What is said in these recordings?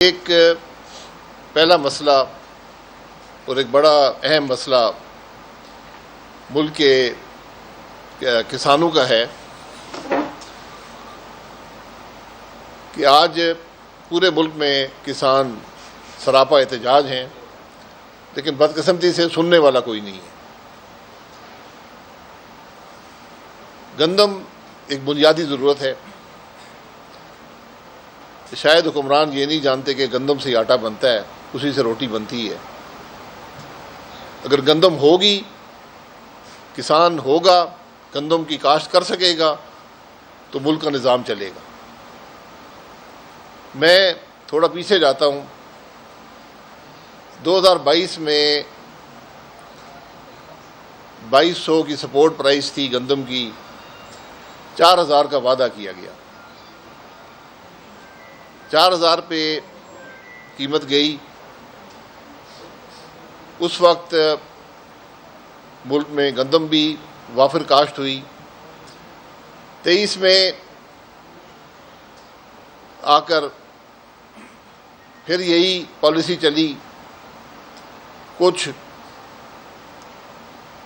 ایک پہلا مسئلہ اور ایک بڑا اہم مسئلہ ملک کے کسانوں کا ہے کہ آج پورے ملک میں کسان سراپا احتجاج ہیں، لیکن بدقسمتی سے سننے والا کوئی نہیں ہے۔ گندم ایک بنیادی ضرورت ہے۔ شاید حکمران یہ نہیں جانتے کہ گندم سے آٹا بنتا ہے، اسی سے روٹی بنتی ہے۔ اگر گندم ہوگی، کسان ہوگا، گندم کی کاشت کر سکے گا تو ملک کا نظام چلے گا۔ میں تھوڑا پیچھے جاتا ہوں۔ 2022 میں 2200 کی سپورٹ پرائس تھی گندم کی، 4000 کا وعدہ کیا گیا۔ 4000 پہ قیمت گئی۔ اس وقت ملک میں گندم بھی وافر کاشت ہوئی۔ 23 میں آ کر پھر یہی پالیسی چلی، کچھ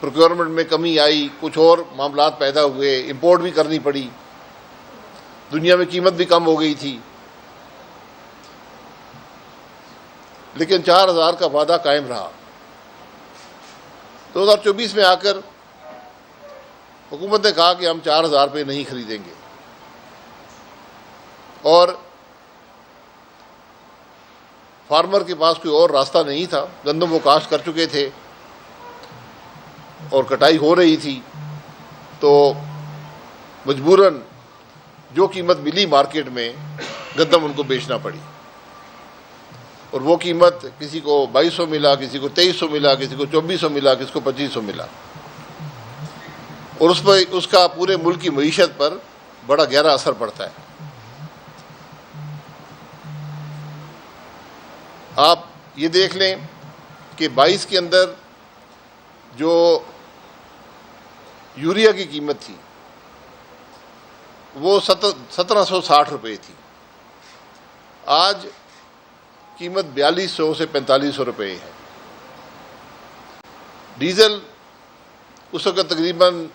پروکیورمنٹ میں کمی آئی، کچھ اور معاملات پیدا ہوئے، امپورٹ بھی کرنی پڑی، دنیا میں قیمت بھی کم ہو گئی تھی، لیکن 4000 کا وعدہ قائم رہا۔ 2024 میں آ کر حکومت نے کہا کہ ہم 4000 پہ نہیں خریدیں گے، اور فارمر کے پاس کوئی اور راستہ نہیں تھا۔ گندم وہ کاشت کر چکے تھے اور کٹائی ہو رہی تھی، تو مجبوراً جو قیمت ملی مارکیٹ میں گندم ان کو بیچنا پڑی، اور وہ قیمت کسی کو 2200 ملا، کسی کو 2300 ملا، کسی کو 2400 ملا، کسی کو 2500 ملا، اور اس کا پورے ملک کی معیشت پر بڑا گہرا اثر پڑتا ہے۔ آپ یہ دیکھ لیں کہ 22 کے اندر جو یوریا کی قیمت تھی وہ 1760 روپے تھی، آج قیمت 4200 سے 4500 روپے ہے۔ ڈیزل اس وقت تقریباً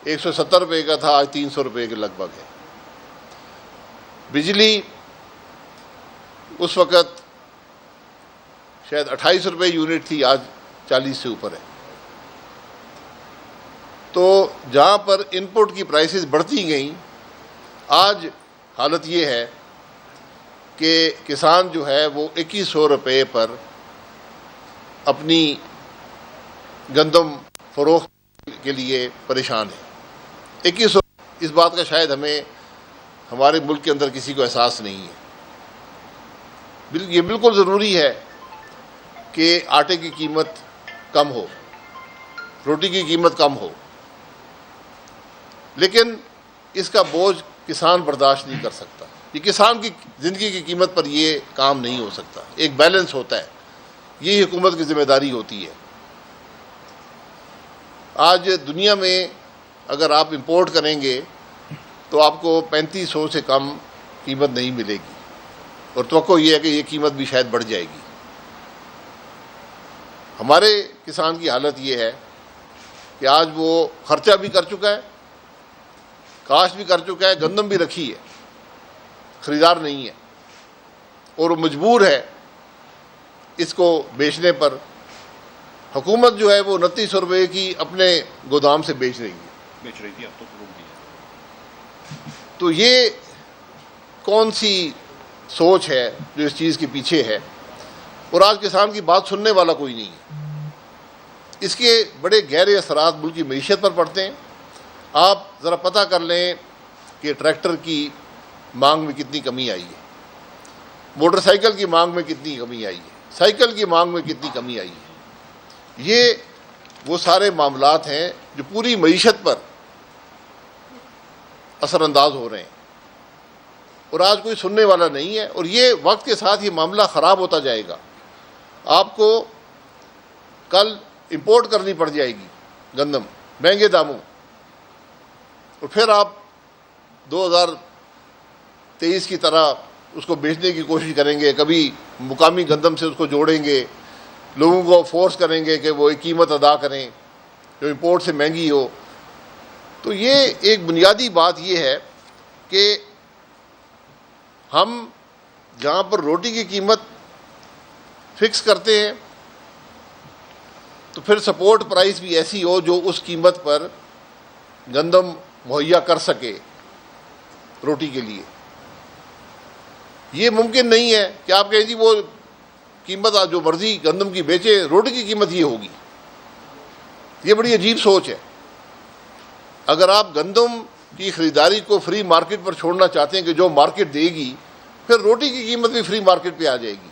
170 روپے کا تھا، آج 300 روپے کے لگ بھگ ہے۔ بجلی اس وقت شاید 28 روپے یونٹ تھی، آج 40 سے اوپر ہے۔ تو جہاں پر ان پٹ کی پرائسز بڑھتی گئیں، آج حالت یہ ہے کہ کسان جو ہے وہ 2100 روپے پر اپنی گندم فروخت کے لیے پریشان ہے۔ 2100، اس بات کا شاید ہمارے ملک کے اندر کسی کو احساس نہیں ہے۔ یہ بالکل ضروری ہے کہ آٹے کی قیمت کم ہو، روٹی کی قیمت کم ہو، لیکن اس کا بوجھ کسان برداشت نہیں کر سکتا۔ یہ کسان کی زندگی کی قیمت پر یہ کام نہیں ہو سکتا۔ ایک بیلنس ہوتا ہے، یہی حکومت کی ذمہ داری ہوتی ہے۔ آج دنیا میں اگر آپ امپورٹ کریں گے تو آپ کو 3500 سے کم قیمت نہیں ملے گی، اور توقع یہ ہے کہ یہ قیمت بھی شاید بڑھ جائے گی۔ ہمارے کسان کی حالت یہ ہے کہ آج وہ خرچہ بھی کر چکا ہے، کاشت بھی کر چکا ہے، گندم بھی رکھی ہے، خریدار نہیں ہے، اور وہ مجبور ہے اس کو بیچنے پر۔ حکومت جو ہے وہ 2900 روپے کی اپنے گودام سے بیچ رہی تھی، اب تو روک دیا۔ تو یہ کون سی سوچ ہے جو اس چیز کے پیچھے ہے؟ اور آج کسان کی بات سننے والا کوئی نہیں ہے۔ اس کے بڑے گہرے اثرات ملک کی معیشت پر پڑتے ہیں۔ آپ ذرا پتہ کر لیں کہ ٹریکٹر کی مانگ میں کتنی کمی آئی ہے، موٹر سائیکل کی مانگ میں کتنی کمی آئی ہے، سائیکل کی مانگ میں کتنی کمی آئی ہے۔ یہ وہ سارے معاملات ہیں جو پوری معیشت پر اثر انداز ہو رہے ہیں، اور آج کوئی سننے والا نہیں ہے، اور یہ وقت کے ساتھ یہ معاملہ خراب ہوتا جائے گا۔ آپ کو کل امپورٹ کرنی پڑ جائے گی گندم مہنگے داموں، اور پھر آپ 2023 کی طرح اس کو بیچنے کی کوشش کریں گے، کبھی مقامی گندم سے اس کو جوڑیں گے، لوگوں کو فورس کریں گے کہ وہ ایک قیمت ادا کریں جو امپورٹ سے مہنگی ہو۔ تو یہ ایک بنیادی بات یہ ہے کہ ہم جہاں پر روٹی کی قیمت فکس کرتے ہیں تو پھر سپورٹ پرائس بھی ایسی ہو جو اس قیمت پر گندم مہیا کر سکے روٹی کے لیے۔ یہ ممکن نہیں ہے کہ آپ کہیں جی وہ قیمت جو مرضی گندم کی بیچے، روٹی کی قیمت یہ ہوگی۔ یہ بڑی عجیب سوچ ہے۔ اگر آپ گندم کی خریداری کو فری مارکیٹ پر چھوڑنا چاہتے ہیں کہ جو مارکیٹ دے گی، پھر روٹی کی قیمت بھی فری مارکیٹ پہ آ جائے گی۔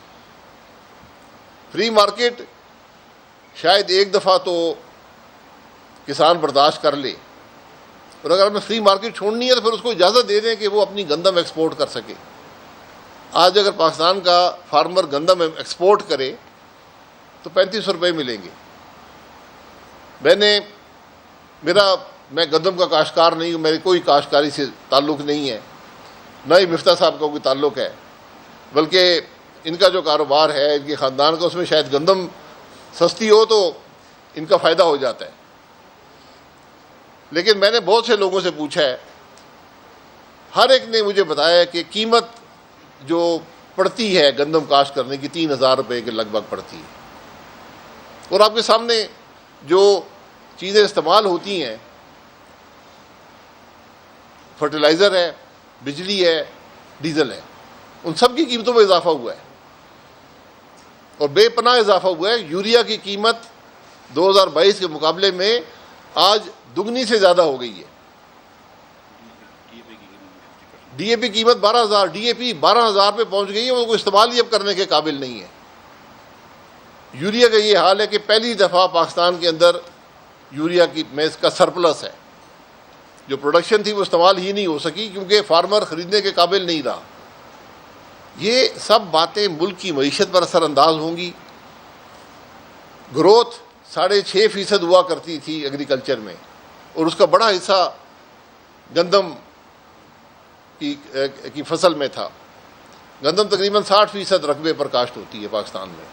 فری مارکیٹ شاید ایک دفعہ تو کسان برداشت کر لے، اور اگر ہمیں فری مارکیٹ چھوڑنی ہے تو پھر اس کو اجازت دے دیں کہ وہ اپنی گندم ایکسپورٹ کر سکے۔ آج اگر پاکستان کا فارمر گندم ایکسپورٹ کرے تو 3500 روپے ملیں گے۔ میں گندم کا کاشتکار نہیں ہوں، میرے کوئی کاشتکاری سے تعلق نہیں ہے، نہ ہی مفتیٰ صاحب کا کوئی تعلق ہے، بلکہ ان کا جو کاروبار ہے، ان کے خاندان کا، اس میں شاید گندم سستی ہو تو ان کا فائدہ ہو جاتا ہے۔ لیکن میں نے بہت سے لوگوں سے پوچھا ہے، ہر ایک نے مجھے بتایا کہ قیمت جو پڑتی ہے گندم کاشت کرنے کی 3000 روپے کے لگ بھگ پڑتی ہے، اور آپ کے سامنے جو چیزیں استعمال ہوتی ہیں، فرٹیلائزر ہے، بجلی ہے، ڈیزل ہے، ان سب کی قیمتوں میں اضافہ ہوا ہے، اور بے پناہ اضافہ ہوا ہے۔ یوریا کی قیمت 2022 کے مقابلے میں آج دگنی سے زیادہ ہو گئی ہے۔ ڈی اے پی قیمت 12000، ڈی اے پی 12000 پہ پہنچ گئی ہے، وہ استعمال ہی اب کرنے کے قابل نہیں ہے۔ یوریا کا یہ حال ہے کہ پہلی دفعہ پاکستان کے اندر یوریا کی میں اس کا سرپلس ہے، جو پروڈکشن تھی وہ استعمال ہی نہیں ہو سکی کیونکہ فارمر خریدنے کے قابل نہیں رہا۔ یہ سب باتیں ملک کی معیشت پر اثر انداز ہوں گی۔ گروتھ 6.5% ہوا کرتی تھی ایگریکلچر میں، اور اس کا بڑا حصہ گندم کی فصل میں تھا۔ گندم تقریباً 60% رقبے پر کاشت ہوتی ہے پاکستان میں،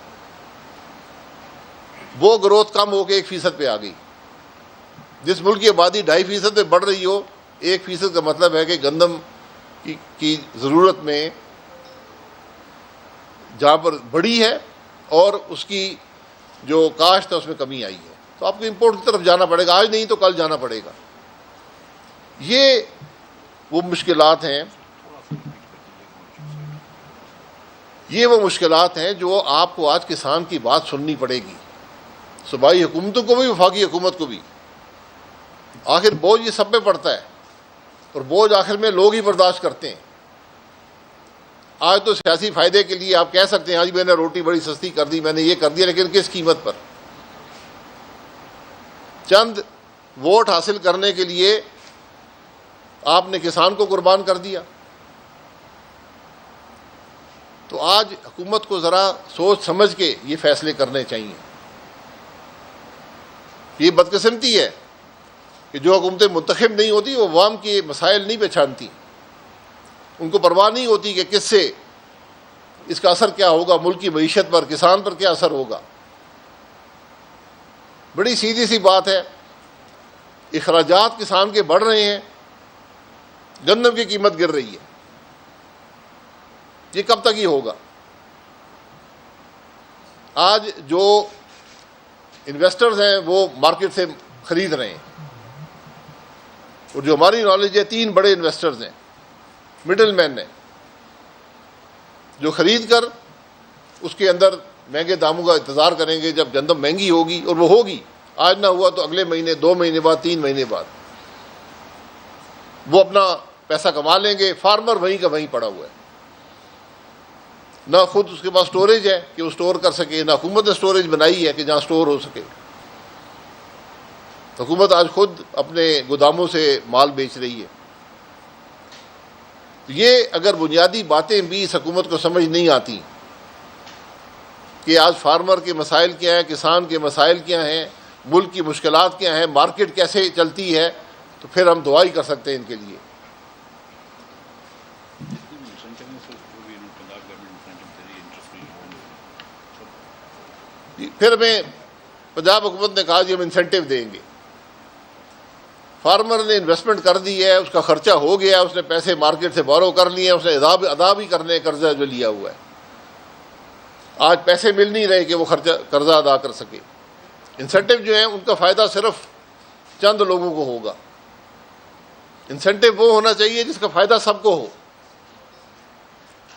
وہ گروتھ کم ہو کے 1% پہ آ گئی۔ جس ملک کی آبادی 2.5% پہ بڑھ رہی ہو، 1% کا مطلب ہے کہ گندم کی ضرورت میں جہاں پر بڑی ہے اور اس کی جو کاشت ہے اس میں کمی آئی ہے، تو آپ کو امپورٹ کی طرف جانا پڑے گا، آج نہیں تو کل جانا پڑے گا۔ یہ وہ مشکلات ہیں جو آپ کو آج کسان کی بات سننی پڑے گی، صوبائی حکومتوں کو بھی، وفاقی حکومت کو بھی۔ آخر بوجھ یہ سب پہ پڑتا ہے، اور بوجھ آخر میں لوگ ہی برداشت کرتے ہیں۔ آج تو سیاسی فائدے کے لیے آپ کہہ سکتے ہیں آج میں نے روٹی بڑی سستی کر دی، میں نے یہ کر دیا، لیکن کس قیمت پر؟ چند ووٹ حاصل کرنے کے لیے آپ نے کسان کو قربان کر دیا۔ تو آج حکومت کو ذرا سوچ سمجھ کے یہ فیصلے کرنے چاہیے۔ یہ بدقسمتی ہے کہ جو حکومتیں منتخب نہیں ہوتی وہ عوام کے مسائل نہیں پہچانتی، ان کو پرواہ نہیں ہوتی کہ کس سے اس کا اثر کیا ہوگا، ملک کی معیشت پر، کسان پر کیا اثر ہوگا۔ بڑی سیدھی سی بات ہے، اخراجات کسان کے بڑھ رہے ہیں، گندم کی قیمت گر رہی ہے، یہ کب تک ہی ہوگا؟ آج جو انویسٹرز ہیں وہ مارکیٹ سے خرید رہے ہیں، اور جو ہماری نالج ہے 3 بڑے انویسٹرز ہیں، مڈل مین ہیں، جو خرید کر اس کے اندر مہنگے داموں کا انتظار کریں گے جب گندم مہنگی ہوگی، اور وہ ہوگی، آج نہ ہوا تو اگلے مہینے، 2 مہینے بعد، 3 مہینے بعد وہ اپنا پیسہ کما لیں گے۔ فارمر وہیں کا وہیں پڑا ہوا ہے، نہ خود اس کے پاس سٹوریج ہے کہ وہ سٹور کر سکے، نہ حکومت نے سٹوریج بنائی ہے کہ جہاں سٹور ہو سکے۔ حکومت آج خود اپنے گوداموں سے مال بیچ رہی ہے۔ یہ اگر بنیادی باتیں بھی اس حکومت کو سمجھ نہیں آتی کہ آج فارمر کے مسائل کیا ہیں، کسان کے مسائل کیا ہیں، ملک کی مشکلات کیا ہیں، مارکیٹ کیسے چلتی ہے، تو پھر ہم دعا ہی کر سکتے ہیں ان کے لیے۔ پھر ہمیں پنجاب حکومت نے کہا جی ہم انسینٹیو دیں گے. فارمر نے انویسٹمنٹ کر دی ہے, اس کا خرچہ ہو گیا, اس نے پیسے مارکیٹ سے بورو کر لیے ہیں, اس نے ادا بھی کرنے قرضہ جو لیا ہوا ہے. آج پیسے مل نہیں رہے کہ وہ قرضہ ادا کر سکے. انسینٹیو جو ہیں ان کا فائدہ صرف چند لوگوں کو ہوگا. انسینٹیو وہ ہونا چاہیے جس کا فائدہ سب کو ہو.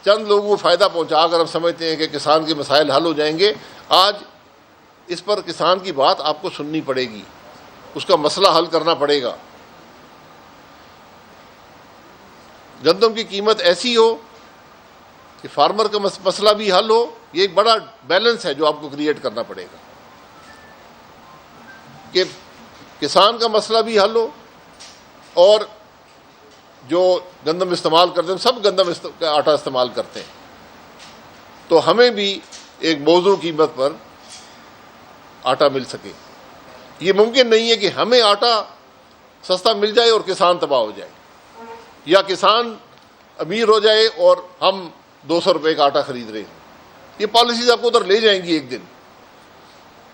چند لوگوں کو فائدہ پہنچا کر ہم سمجھتے ہیں کہ کسان کے مسائل حل ہو جائیں گے. آج اس پر کسان کی بات آپ کو سننی پڑے گی, اس کا مسئلہ حل کرنا پڑے گا. گندم کی قیمت ایسی ہو کہ فارمر کا مسئلہ بھی حل ہو. یہ ایک بڑا بیلنس ہے جو آپ کو کریٹ کرنا پڑے گا کہ کسان کا مسئلہ بھی حل ہو اور جو گندم استعمال کرتے ہیں سب گندم کا آٹا استعمال کرتے ہیں, تو ہمیں بھی ایک موزوں قیمت پر آٹا مل سکے. یہ ممکن نہیں ہے کہ ہمیں آٹا سستا مل جائے اور کسان تباہ ہو جائے, یا کسان امیر ہو جائے اور ہم 200 روپے کا آٹا خرید رہے ہیں. یہ پالیسیز آپ کو ادھر لے جائیں گی ایک دن.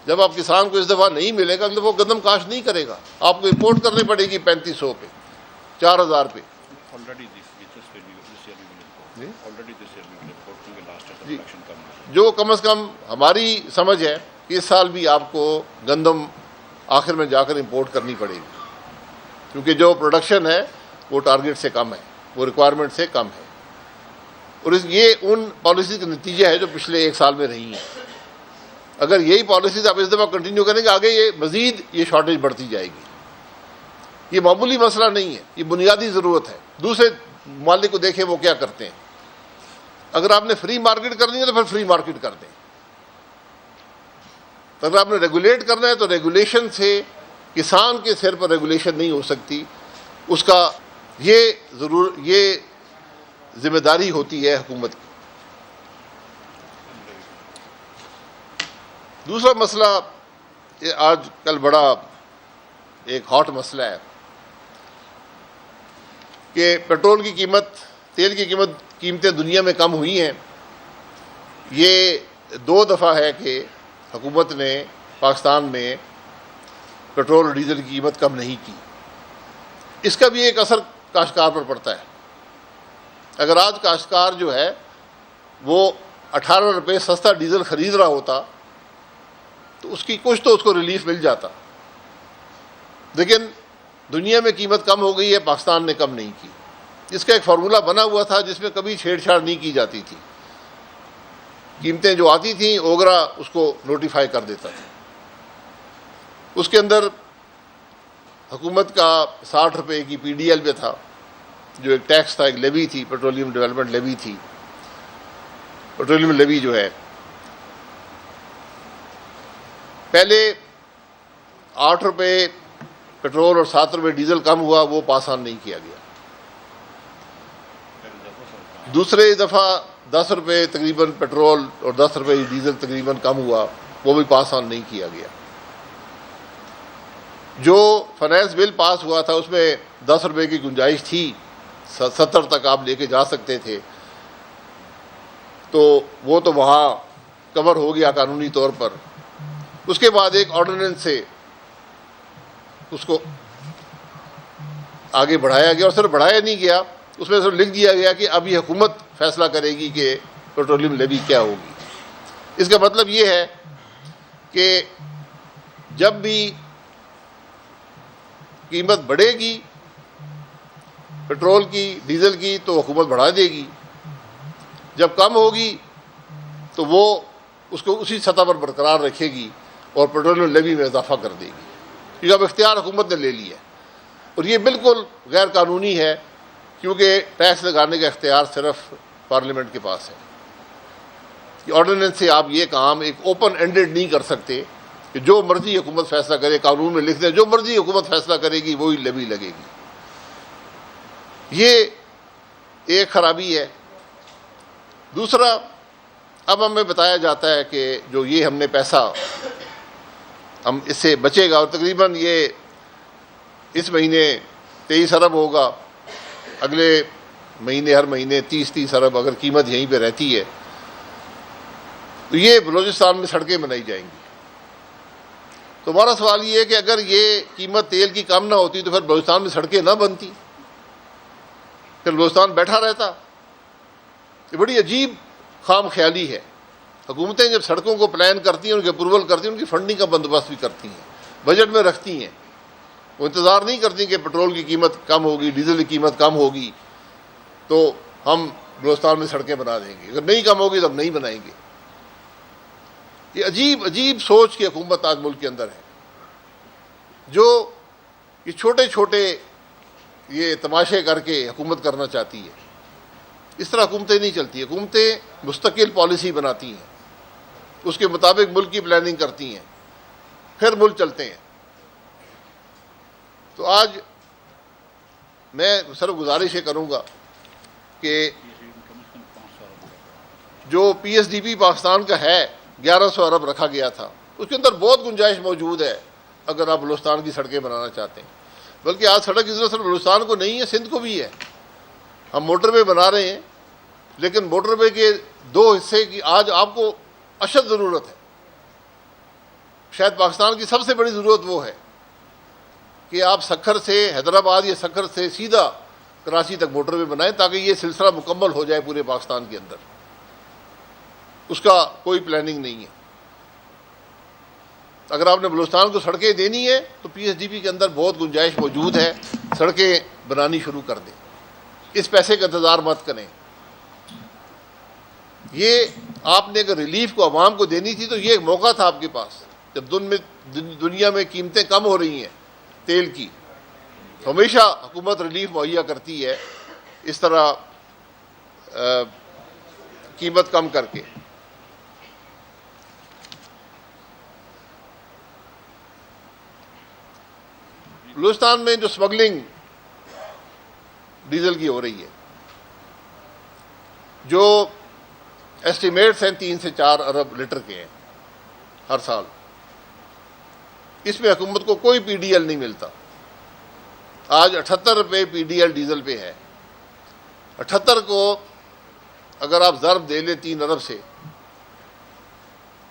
جب آپ کسان کو اس دفعہ نہیں ملے گا, اگلے وہ گندم کاشت نہیں کرے گا, آپ کو امپورٹ کرنی پڑے گی 3500 پہ, 4000 پہ. جی, جو کم از کم ہماری سمجھ ہے کہ اس سال بھی آپ کو گندم آخر میں جا کر امپورٹ کرنی پڑے گی, کیونکہ جو پروڈکشن ہے وہ ٹارگیٹ سے کم ہے, وہ ریکوائرمنٹ سے کم ہے. اور یہ ان پالیسی کا نتیجہ ہے جو پچھلے 1 سال میں رہی ہیں. اگر یہی پالیسیز آپ اس دفعہ کنٹینیو کریں گے, آگے یہ مزید یہ شارٹیج بڑھتی جائے گی. یہ معمولی مسئلہ نہیں ہے, یہ بنیادی ضرورت ہے. دوسرے ممالک کو دیکھیں وہ کیا کرتے ہیں. اگر آپ نے فری مارکیٹ کرنی ہے تو پھر فری مارکیٹ کر دیں. اگر آپ نے ریگولیٹ کرنا ہے تو ریگولیشن سے کسان کے سر پر ریگولیشن نہیں ہو سکتی. اس کا یہ ذمہ داری ہوتی ہے حکومت کی. دوسرا مسئلہ یہ آج کل بڑا ایک ہاٹ مسئلہ ہے کہ پیٹرول کی قیمت, تیل کی قیمتیں دنیا میں کم ہوئی ہیں. یہ 2 دفعہ ہے کہ حکومت نے پاکستان میں پیٹرول اور ڈیزل کی قیمت کم نہیں کی. اس کا بھی ایک اثر کاشتکار پر پڑتا ہے. اگر آج کاشتکار جو ہے وہ 18 روپے سستا ڈیزل خرید رہا ہوتا تو اس کی کچھ تو اس کو ریلیف مل جاتا. لیکن دنیا میں قیمت کم ہو گئی ہے, پاکستان نے کم نہیں کی. اس کا ایک فارمولہ بنا ہوا تھا جس میں کبھی چھیڑ چھاڑ نہیں کی جاتی تھی. قیمتیں جو آتی تھیں اوگرا اس کو نوٹیفائی کر دیتا تھا. اس کے اندر حکومت کا 60 روپے کی پی ڈی ایل پہ تھا, جو ایک ٹیکس تھا, ایک لیوی تھی, پیٹرولیم ڈیولپمنٹ لیوی تھی. پیٹرولیم لیوی جو ہے پہلے 8 روپے پیٹرول اور 7 روپے ڈیزل کم ہوا, وہ پاس آن نہیں کیا گیا. دوسرے دفعہ 10 روپے تقریباً پیٹرول اور 10 روپے ڈیزل تقریباً کم ہوا, وہ بھی پاس آن نہیں کیا گیا. جو فائنینس بل پاس ہوا تھا اس میں 10 روپے کی گنجائش تھی, 70 تک آپ لے کے جا سکتے تھے, تو وہ تو وہاں کور ہو گیا قانونی طور پر. اس کے بعد ایک آرڈیننس سے اس کو آگے بڑھایا گیا, اور صرف بڑھایا نہیں گیا, اس میں صرف لکھ دیا گیا کہ اب یہ حکومت فیصلہ کرے گی کہ پیٹرولیم لیوی کیا ہوگی. اس کا مطلب یہ ہے کہ جب بھی قیمت بڑھے گی پیٹرول کی, ڈیزل کی, تو حکومت بڑھا دے گی. جب کم ہوگی تو وہ اس کو اسی سطح پر برقرار رکھے گی اور پیٹرولیم لیوی میں اضافہ کر دے گی, کیونکہ اب اختیار حکومت نے لے لیا ہے. اور یہ بالکل غیر قانونی ہے, کیونکہ ٹیکس لگانے کا اختیار صرف پارلیمنٹ کے پاس ہے. آرڈیننس سے آپ یہ کام ایک اوپن اینڈڈ نہیں کر سکتے کہ جو مرضی حکومت فیصلہ کرے, قانون میں لکھ دیں جو مرضی حکومت فیصلہ کرے گی وہی لیوی لگے گی. یہ ایک خرابی ہے. دوسرا, اب ہمیں بتایا جاتا ہے کہ جو یہ ہم نے پیسہ ہم اس سے بچے گا, اور تقریباً یہ اس مہینے 23 ارب ہوگا, اگلے مہینے ہر مہینے 30 ارب, اگر قیمت یہیں پہ رہتی ہے. تو یہ بلوچستان میں سڑکیں بنائی جائیں گی۔ تو ہمارا سوال یہ ہے کہ اگر یہ قیمت تیل کی کم نہ ہوتی تو پھر بلوچستان میں سڑکیں نہ بنتی، پھر بلوچستان بیٹھا رہتا۔ یہ بڑی عجیب خام خیالی ہے۔ حکومتیں جب سڑکوں کو پلان کرتی ہیں، ان کی اپروول کرتی ہیں، ان کی فنڈنگ کا بندوبست بھی کرتی ہیں، بجٹ میں رکھتی ہیں۔ وہ انتظار نہیں کرتی کہ پٹرول کی قیمت کم ہوگی، ڈیزل کی قیمت کم ہوگی تو ہم بلوچستان میں سڑکیں بنا دیں گے، اگر نہیں کم ہوگی تو ہم نہیں بنائیں گے۔ یہ عجیب عجیب سوچ کی حکومت آج ملک کے اندر ہے، جو یہ چھوٹے چھوٹے یہ تماشے کر کے حکومت کرنا چاہتی ہے۔ اس طرح حکومتیں نہیں چلتی۔ حکومتیں مستقل پالیسی بناتی ہیں، اس کے مطابق ملک کی پلاننگ کرتی ہیں، پھر ملک چلتے ہیں۔ تو آج میں صرف گزارش یہ کروں گا کہ جو P S D P Pakistan کا ہے 1100 ارب رکھا گیا تھا، اس کے اندر بہت گنجائش موجود ہے اگر آپ بلوچستان کی سڑکیں بنانا چاہتے ہیں۔ بلکہ آج سڑک کی ضرورت صرف بلوچستان کو نہیں ہے، سندھ کو بھی ہے۔ ہم موٹر وے بنا رہے ہیں، لیکن موٹر وے کے 2 حصے کی آج آپ کو اشد ضرورت ہے۔ شاید پاکستان کی سب سے بڑی ضرورت وہ ہے کہ آپ سکھر سے حیدرآباد یا سکھر سے سیدھا کراچی تک موٹر وے بنائیں تاکہ یہ سلسلہ مکمل ہو جائے پورے پاکستان کے اندر۔ اس کا کوئی پلاننگ نہیں ہے۔ اگر آپ نے بلوچستان کو سڑکیں دینی ہے تو پی ایس ڈی پی کے اندر بہت گنجائش موجود ہے، سڑکیں بنانی شروع کر دیں، اس پیسے کا انتظار مت کریں۔ یہ آپ نے اگر ریلیف کو عوام کو دینی تھی تو یہ ایک موقع تھا آپ کے پاس، جب دنیا میں قیمتیں کم ہو رہی ہیں تیل کی، ہمیشہ حکومت ریلیف مہیا کرتی ہے اس طرح قیمت کم کر کے۔ بلوچستان میں جو سمگلنگ ڈیزل کی ہو رہی ہے، جو ایسٹیمیٹس ہیں 3 سے 4 ارب لیٹر کے ہیں ہر سال، اس میں حکومت کو کوئی پی ڈی ایل نہیں ملتا۔ آج 78 روپے پی ڈی ایل ڈیزل پہ ہے۔ 78 کو اگر آپ ضرب دے لیں 3 ارب سے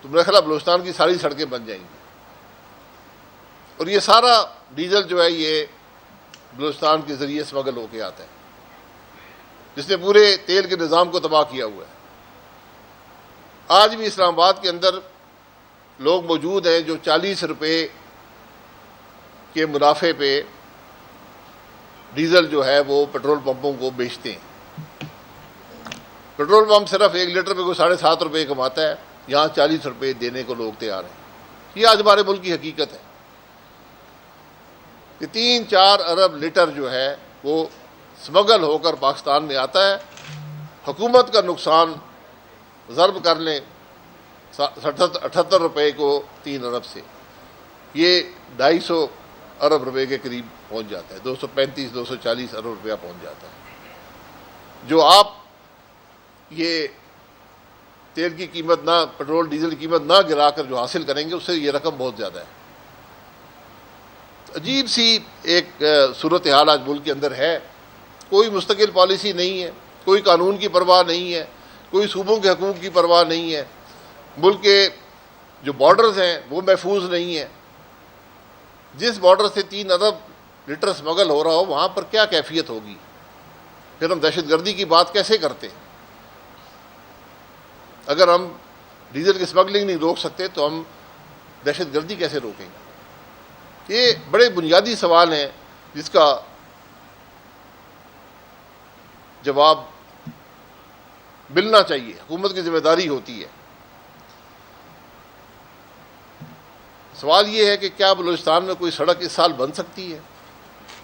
تو میرا خیال بلوچستان کی ساری سڑکیں بن جائیں گی۔ اور یہ سارا ڈیزل جو ہے یہ بلوچستان کے ذریعے اسمگل ہو کے آتا ہے، جس نے پورے تیل کے نظام کو تباہ کیا ہوا ہے۔ آج بھی اسلام آباد کے اندر لوگ موجود ہیں جو 40 روپے کے منافع پہ ڈیزل جو ہے وہ پیٹرول پمپوں کو بیچتے ہیں۔ پیٹرول پمپ صرف 1 لیٹر پہ کوئی 7.5 روپے کماتا ہے، یہاں 40 روپے دینے کو لوگ تیار ہیں۔ یہ آج ہمارے ملک کی حقیقت ہے کہ 3-4 ارب لیٹر جو ہے وہ سمگل ہو کر پاکستان میں آتا ہے۔ حکومت کا نقصان ضرب کر لیں 78 روپے کو 3 ارب سے، یہ 250 ارب روپے کے قریب پہنچ جاتا ہے، 235-240 ارب روپیہ پہنچ جاتا ہے۔ جو آپ یہ تیل کی قیمت نہ، پیٹرول ڈیزل کی قیمت نہ گرا کر جو حاصل کریں گے، اس سے یہ رقم بہت زیادہ ہے۔ عجیب سی ایک صورتحال آج ملک کے اندر ہے۔ کوئی مستقل پالیسی نہیں ہے، کوئی قانون کی پرواہ نہیں ہے، کوئی صوبوں کے حقوق کی پرواہ نہیں ہے، ملک کے جو بارڈرز ہیں وہ محفوظ نہیں ہیں۔ جس بارڈر سے 3 ارب لیٹر اسمگل ہو رہا ہو وہاں پر کیا کیفیت ہوگی؟ پھر ہم دہشت گردی کی بات کیسے کرتے؟ اگر ہم ڈیزل کی اسمگلنگ نہیں روک سکتے تو ہم دہشت گردی کیسے روکیں گے؟ یہ بڑے بنیادی سوال ہیں جس کا جواب ملنا چاہیے، حکومت کی ذمہ داری ہوتی ہے۔ سوال یہ ہے کہ کیا بلوچستان میں کوئی سڑک اس سال بن سکتی ہے؟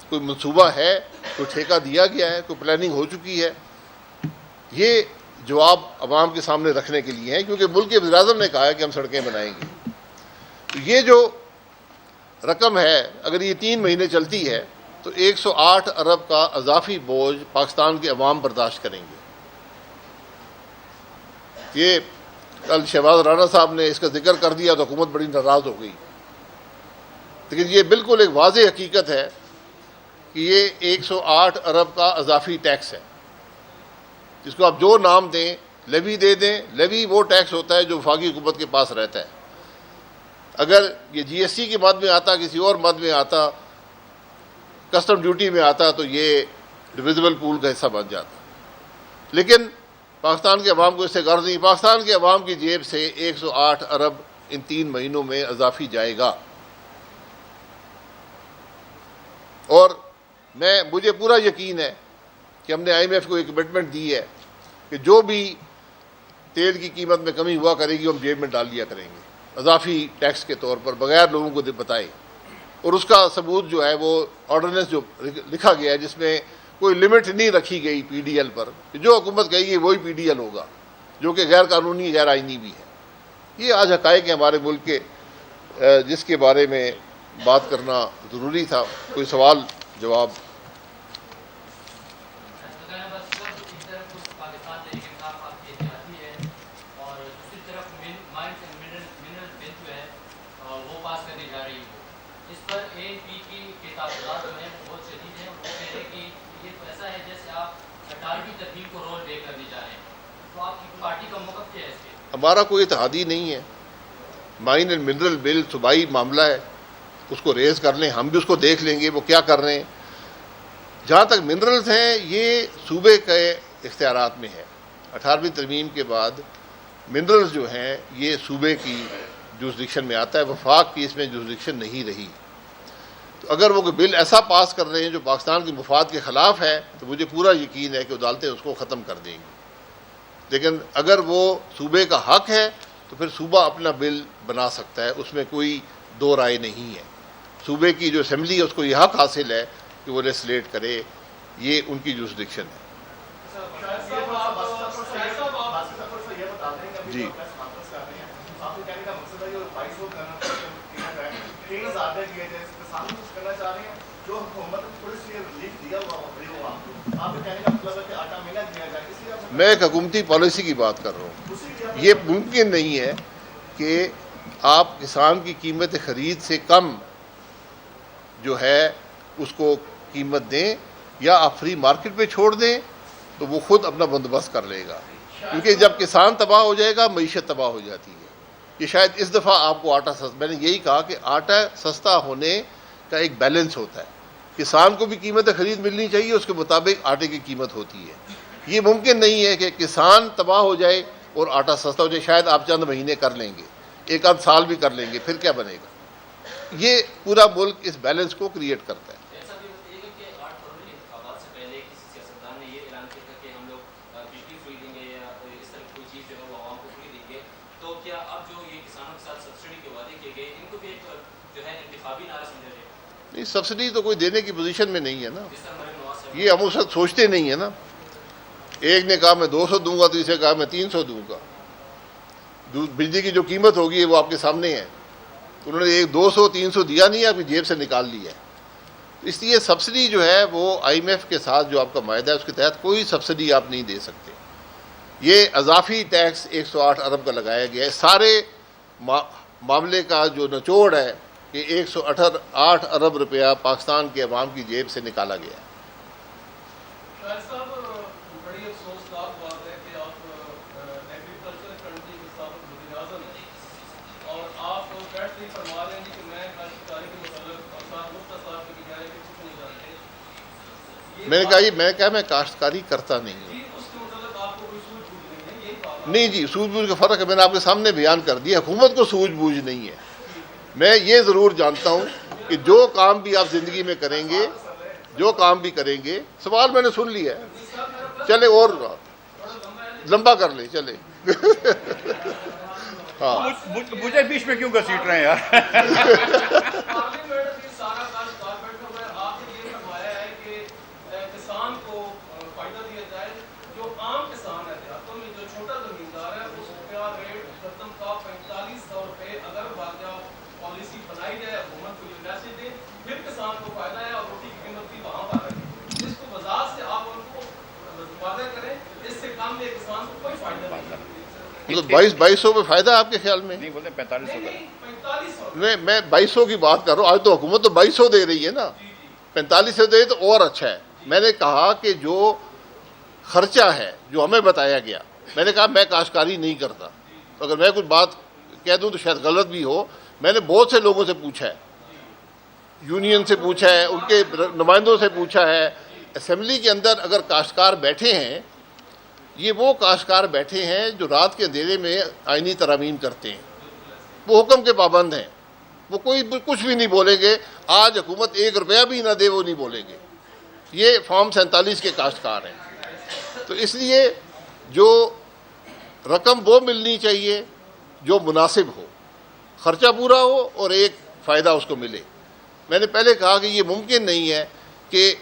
کوئی منصوبہ ہے، کوئی ٹھیکہ دیا گیا ہے، کوئی پلاننگ ہو چکی ہے؟ یہ جواب عوام کے سامنے رکھنے کے لیے ہے، کیونکہ ملک کے وزیر اعظم نے کہا ہے کہ ہم سڑکیں بنائیں گے۔ تو یہ جو رقم ہے اگر یہ 3 مہینے چلتی ہے تو 108 ارب کا اضافی بوجھ پاکستان کے عوام برداشت کریں گے۔ یہ کل شہباز رانا صاحب نے اس کا ذکر کر دیا تو حکومت بڑی ناراض ہو گئی، لیکن یہ بالکل ایک واضح حقیقت ہے کہ یہ 108 ارب کا اضافی ٹیکس ہے، جس کو آپ جو نام دیں، لیوی دے دیں. لیوی وہ ٹیکس ہوتا ہے جو وفاقی حکومت کے پاس رہتا ہے. اگر یہ جی ایس ٹی کے مد میں آتا, کسی اور مد میں آتا, کسٹم ڈیوٹی میں آتا, تو یہ ڈویزبل پول کا حصہ بن جاتا. لیکن پاکستان کے عوام کو اس سے غرض نہیں. پاکستان کے عوام کی جیب سے 108 ارب ان 3 مہینوں میں اضافی جائے گا. اور مجھے پورا یقین ہے کہ ہم نے آئی ایم ایف کو ایک کمٹمنٹ دی ہے کہ جو بھی تیل کی قیمت میں کمی ہوا کرے گی ہم جیب میں ڈال لیا کریں گے اضافی ٹیکس کے طور پر, بغیر لوگوں کو بتائے. اور اس کا ثبوت جو ہے وہ آرڈیننس جو لکھا گیا ہے, جس میں کوئی لمٹ نہیں رکھی گئی پی ڈی ایل پر, جو حکومت کہے گی وہی پی ڈی ایل ہوگا, جو کہ غیر قانونی غیر آئینی بھی ہے. یہ آج حقائق ہیں ہمارے ملک کے, جس کے بارے میں بات کرنا ضروری تھا. کوئی سوال جواب؟ ہمارا کوئی اتحادی نہیں ہے. مائن اینڈ منرل بل صوبائی معاملہ ہے, اس کو ریز کر لیں, ہم بھی اس کو دیکھ لیں گے وہ کیا کر رہے ہیں. جہاں تک منرلز ہیں یہ صوبے کے اختیارات میں ہے. 18ویں ترمیم کے بعد منرلز جو ہیں یہ صوبے کی جورسڈکشن میں آتا ہے, وفاق کی اس میں جورسڈکشن نہیں رہی. تو اگر وہ کوئی بل ایسا پاس کر رہے ہیں جو پاکستان کے مفاد کے خلاف ہے تو مجھے پورا یقین ہے کہ عدالتیں اس کو ختم کر دیں گی. لیکن اگر وہ صوبے کا حق ہے تو پھر صوبہ اپنا بل بنا سکتا ہے, اس میں کوئی دو رائے نہیں ہے. صوبے کی جو اسمبلی ہے اس کو یہ حق حاصل ہے کہ وہ لیجسلیٹ کرے, یہ ان کی جورسڈکشن ہے. جی میں ایک حکومتی پالیسی کی بات کر رہا ہوں. یہ ممکن نہیں ہے کہ آپ کسان کی قیمت خرید سے کم جو ہے اس کو قیمت دیں, یا آپ فری مارکیٹ پہ چھوڑ دیں تو وہ خود اپنا بندوبست کر لے گا. کیونکہ جب کسان تباہ ہو جائے گا معیشت تباہ ہو جاتی ہے. یہ شاید اس دفعہ آپ کو آٹا سستا, میں نے یہی کہا کہ آٹا سستا ہونے کا ایک بیلنس ہوتا ہے. کسان کو بھی قیمت خرید ملنی چاہیے, اس کے مطابق آٹے کی قیمت ہوتی ہے. یہ ممکن نہیں ہے کہ کسان تباہ ہو جائے اور آٹا سستا ہو جائے. شاید آپ چند مہینے کر لیں گے, ایک آدھ سال بھی کر لیں گے, پھر کیا بنے گا. یہ پورا ملک اس بیلنس کو کریٹ کرتا ہے. نہیں, سبسڈی تو کوئی دینے کی پوزیشن میں نہیں ہے نا. یہ ہم اس وقت سوچتے نہیں ہیں نا. ایک نے کہا میں 200 دوں گا, تیسرے کہا میں 300 دوں گا. بجلی کی جو قیمت ہوگی وہ آپ کے سامنے ہے. انہوں نے ایک 200 300 دیا نہیں ہے, آپ کی جیب سے نکال لیا ہے. اس لیے سبسڈی جو ہے وہ آئی ایم ایف کے ساتھ جو آپ کا معاہدہ ہے اس کے تحت کوئی سبسڈی آپ نہیں دے سکتے. یہ اضافی ٹیکس 108 ارب کا لگایا گیا ہے. سارے معاملے کا جو نچوڑ ہے کہ 108 ارب روپیہ پاکستان کے عوام کی جیب سے نکالا گیا ہے. بڑی افسوسناک بات ہے کہ آپ ایگریکلچر کنٹری کے سابق وزیر اعظم ہیں اور آپ بیٹھ نہیں فرما رہے ہیں کہ میں کاشتکاری کے متعلق افسر مفتی صاحب کے کہہ رہے کہ کچھ نہیں جانتے. میں نے کہا میں کاشتکاری کرتا نہیں ہوں. اس کے متعلق آپ کو کوئی سوجھ بوجھ نہیں ہے, یہی بات نہیں جی, سوجھ بوجھ کا فرق ہے. میں نے آپ کے سامنے بیان کر دیا, حکومت کو سوجھ بوجھ نہیں ہے. میں یہ ضرور جانتا ہوں کہ جو کام بھی آپ زندگی میں کریں گے, جو کام بھی کریں گے, سوال میں نے سن لیا ہے, چلے اور لمبا کر لیں, چلے. ہاں مجھے بیچ میں کیوں گھسیٹ رہے ہیں یار. کسان کو فائدہ دیا جائے, جو عام کسان ہے دیہاتوں میں, جو چھوٹا زمیندار ہے, اس کا ریٹ ختم کا 4500 روپے اگر واقعہ پالیسی بنائی جائے, حکومت کو یہ میسج دے, پھر کسان کو فائدہ ہے اور روٹی کی قیمت بھی وہاں پر رکھے. اس کو وضاحت سے آپ ان کو واضح کریں, اس سے کم میں کسان کو کوئی فائدہ نہیں. مطلب 2200 پہ فائدہ آپ کے خیال میں؟ نہیں بولتے 4500. میں 2200 کی بات کر رہا ہوں. آج تو حکومت تو 2200 دے رہی ہے نا, 4500 دے تو اور اچھا ہے. میں نے کہا کہ جو خرچہ ہے جو ہمیں بتایا گیا میں نے کہا میں کاشتکاری نہیں کرتا، اگر میں کچھ بات کہہ دوں تو شاید غلط بھی ہو. میں نے بہت سے لوگوں سے پوچھا ہے، یونین سے پوچھا ہے، ان کے نمائندوں سے پوچھا ہے. اسمبلی کے اندر اگر کاشتکار بیٹھے ہیں، یہ وہ کاشتکار بیٹھے ہیں جو رات کے اندھیرے میں آئینی ترامیم کرتے ہیں، وہ حکم کے پابند ہیں، وہ کوئی کچھ بھی نہیں بولیں گے. آج حکومت 1 روپیہ بھی نہ دے وہ نہیں بولیں گے. یہ فارم 47 کے کاشتکار ہیں. تو اس لیے جو رقم وہ ملنی چاہیے جو مناسب ہو، خرچہ پورا ہو اور ایک فائدہ اس کو ملے. میں نے پہلے کہا کہ یہ ممکن نہیں ہے کہ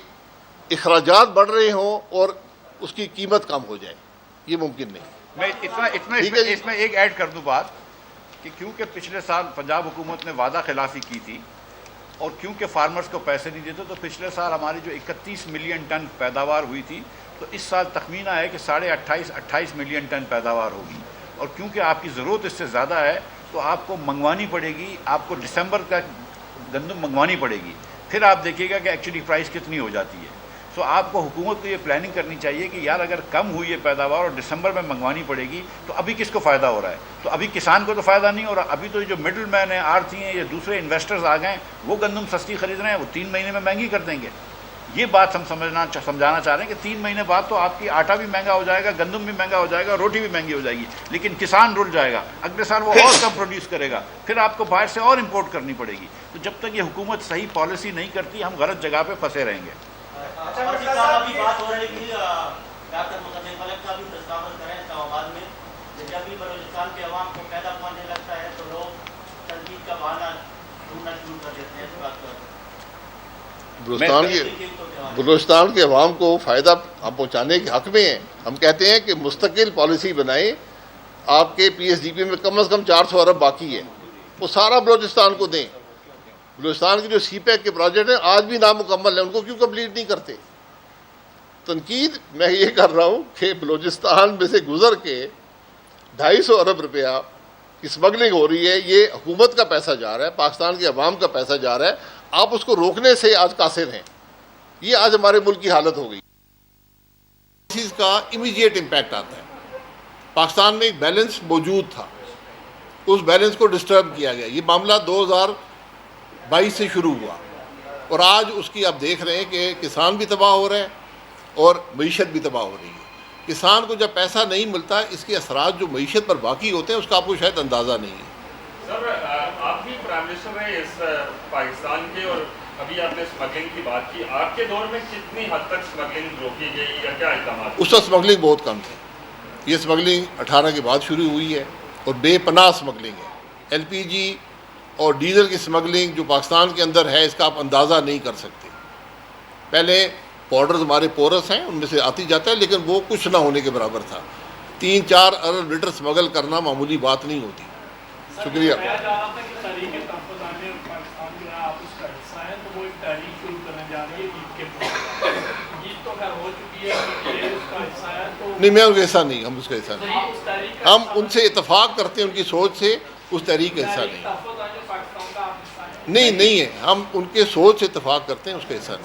اخراجات بڑھ رہے ہوں اور اس کی قیمت کم ہو جائے، یہ ممکن نہیں. میں اتنا اس میں ایک ایڈ کر دوں بات کہ کیونکہ پچھلے سال پنجاب حکومت نے وعدہ خلافی کی تھی اور کیونکہ فارمرز کو پیسے نہیں دیتے، تو پچھلے سال ہماری جو 31 ملین ٹن پیداوار ہوئی تھی، تو اس سال تخمینہ ہے کہ 28.5 ملین ٹن پیداوار ہوگی. اور کیونکہ آپ کی ضرورت اس سے زیادہ ہے تو آپ کو منگوانی پڑے گی، آپ کو دسمبر کا گندم منگوانی پڑے گی. پھر آپ دیکھیے گا کہ ایکچولی پرائس کتنی ہو جاتی ہے. تو آپ کو حکومت کو یہ پلاننگ کرنی چاہیے کہ یار اگر کم ہوئی ہے پیداوار اور دسمبر میں منگوانی پڑے گی تو ابھی کس کو فائدہ ہو رہا ہے؟ تو ابھی کسان کو تو فائدہ نہیں ہو رہا. ابھی تو جو مڈل مین ہیں، آڑتی ہیں یا دوسرے انویسٹرز آ گئے ہیں، وہ گندم سستی خرید رہے ہیں، وہ 3 مہینے میں مہنگی کر دیں گے. یہ بات ہم سمجھانا چاہ رہے ہیں کہ 3 مہینے بعد تو آپ کی آٹا بھی مہنگا ہو جائے گا، گندم بھی مہنگا ہو جائے گا، روٹی بھی مہنگی ہو جائے گی، لیکن کسان رل جائے گا. اگلے سال وہ اور کم پروڈیوس کرے گا، پھر آپ کو باہر سے اور امپورٹ کرنی پڑے گی. تو جب تک یہ حکومت صحیح پالیسی نہیں کرتی، ہم غلط جگہ پہ پھنسے رہیں گے. بات ہو رہی ہے ڈاکٹر مقدم ملک کا بھی دستاویز کریں اسلام آباد میں، جب بھی بلوچستان کے عوام کو پیدا پہنچنے لگتا ہے تو لوگ تنقید کا بہانہ ڈھونڈنا شروع کر دیتے ہیں. اس بات پر بلوچستان کے عوام کو فائدہ ہم پہنچانے کے حق میں ہیں. ہم کہتے ہیں کہ مستقل پالیسی بنائیں. آپ کے پی ایس ڈی پی میں کم از کم 400 ارب باقی ہے، وہ سارا بلوچستان کو دیں. بلوچستان کے جو سی پیک کے پروجیکٹ ہیں آج بھی نامکمل ہیں، ان کو کیوں کمپلیٹ نہیں کرتے؟ تنقید میں یہ کر رہا ہوں کہ بلوچستان میں سے گزر کے 250 ارب روپیہ کی اسمگلنگ ہو رہی ہے. یہ حکومت کا پیسہ جا رہا ہے، پاکستان کے عوام کا پیسہ جا رہا ہے. آپ اس کو روکنے سے آج قاصر ہیں. یہ آج ہمارے ملک کی حالت ہو گئی. اس چیز کا امیڈیٹ امپیکٹ آتا ہے. پاکستان میں ایک بیلنس موجود تھا، اس بیلنس کو ڈسٹرب کیا گیا. یہ معاملہ 2022 سے شروع ہوا اور آج اس کی آپ دیکھ رہے ہیں کہ کسان بھی تباہ ہو رہے ہیں اور معیشت بھی تباہ ہو رہی ہے. کسان کو جب پیسہ نہیں ملتا، اس کے اثرات جو معیشت پر باقی ہوتے ہیں اس کا آپ کو شاید اندازہ نہیں ہے. سر آپ بھی پرائم منسٹر رہے اس پاکستان کے، اور ابھی آپ نے اسمگلنگ کی بات کی. آپ کے دور میں کتنی حد تک اسمگلنگ روکی گئی یا کیا اقدامات؟ اس وقت اسمگلنگ بہت کم تھی. یہ اسمگلنگ 18 کے بعد شروع ہوئی ہے اور بے پناہ اسمگلنگ ہے. ایل پی جی اور ڈیزل کی اسمگلنگ جو پاکستان کے اندر ہے، اس کا آپ اندازہ نہیں کر سکتے. پہلے پاؤڈرز ہمارے پورس ہیں، ان میں سے آتی جاتا ہے، لیکن وہ کچھ نہ ہونے کے برابر تھا. 3-4 ارب لیٹر اسمگل کرنا معمولی بات نہیں ہوتی. شکریہ. نہیں، میں ان کا حصہ نہیں، ہم اس کا حصہ نہیں. ہم ان سے اتفاق کرتے ہیں، ان کی سوچ سے، اس تحریک کا حصہ نہیں. نہیں ہے، ہم ان کے سوچ سے اتفاق کرتے ہیں، اس کا حصہ نہیں.